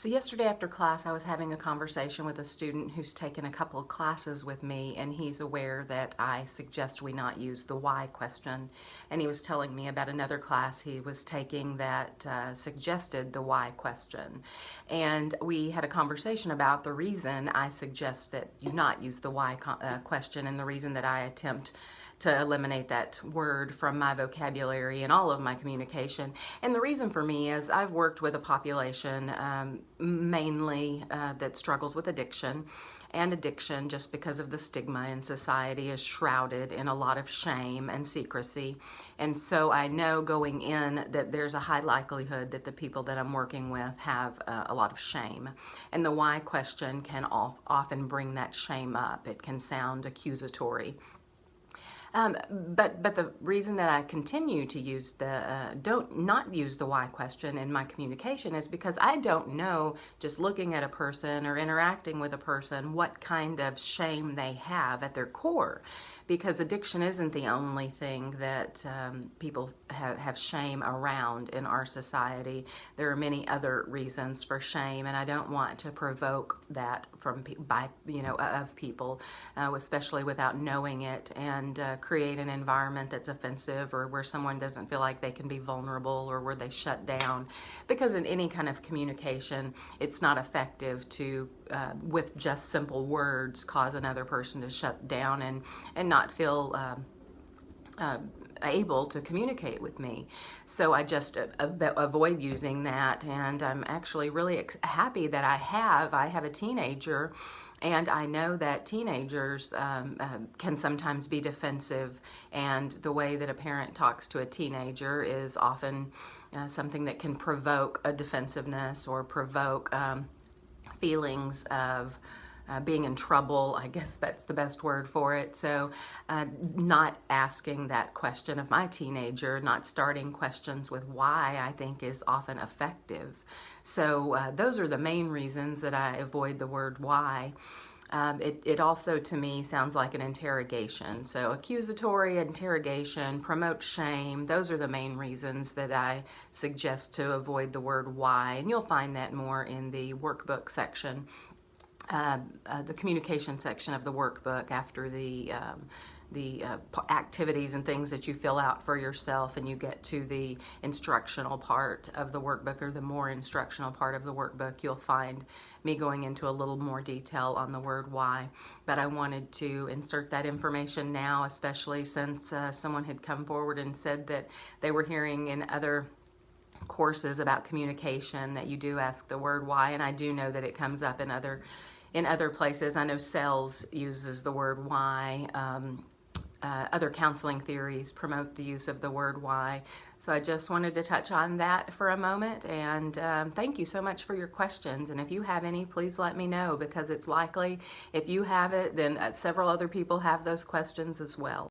So yesterday after class, I was having a conversation with a student who's taken a couple of classes with me, and he's aware that I suggest we not use the why question. And he was telling me about another class he was taking that suggested the why question. And we had a conversation about the reason I suggest that you not use the why question, and the reason that I attempt to eliminate that word from my vocabulary and all of my communication. And the reason for me is I've worked with a population mainly that struggles with addiction. And addiction, just because of the stigma in society, is shrouded in a lot of shame and secrecy. And so I know going in that there's a high likelihood that the people that I'm working with have a lot of shame. And the why question can often bring that shame up. It can sound accusatory. But the reason that I continue to use don't not use the why question in my communication is because I don't know, just looking at a person or interacting with a person, what kind of shame they have at their core. Because addiction isn't the only thing that people have shame around in our society. There are many other reasons for shame, and I don't want to provoke that of people, especially without knowing it, and create an environment that's offensive, or where someone doesn't feel like they can be vulnerable, or where they shut down. Because in any kind of communication, it's not effective to with just simple words cause another person to shut down and not feel able to communicate with me. So I just avoid using that, and I'm actually really happy that I have a teenager, and I know that teenagers can sometimes be defensive, and the way that a parent talks to a teenager is often something that can provoke a defensiveness, or provoke feelings of being in trouble. I guess that's the best word for it. So not asking that question of my teenager, not starting questions with why, I think is often effective. So those are the main reasons that I avoid the word why. It also, to me, sounds like an interrogation. So accusatory, interrogation, promote shame. Those are the main reasons that I suggest to avoid the word why. And you'll find that more in the workbook section, the communication section of the workbook, after the activities and things that you fill out for yourself, and you get to the instructional part of the workbook, or the more instructional part of the workbook, you'll find me going into a little more detail on the word why. But I wanted to insert that information now, especially since someone had come forward and said that they were hearing in other courses about communication that you do ask the word why, and I do know that it comes up in other places. I know sales uses the word why. Other counseling theories promote the use of the word why. So I just wanted to touch on that for a moment, and thank you so much for your questions. And if you have any, please let me know, because it's likely if you have it, then several other people have those questions as well.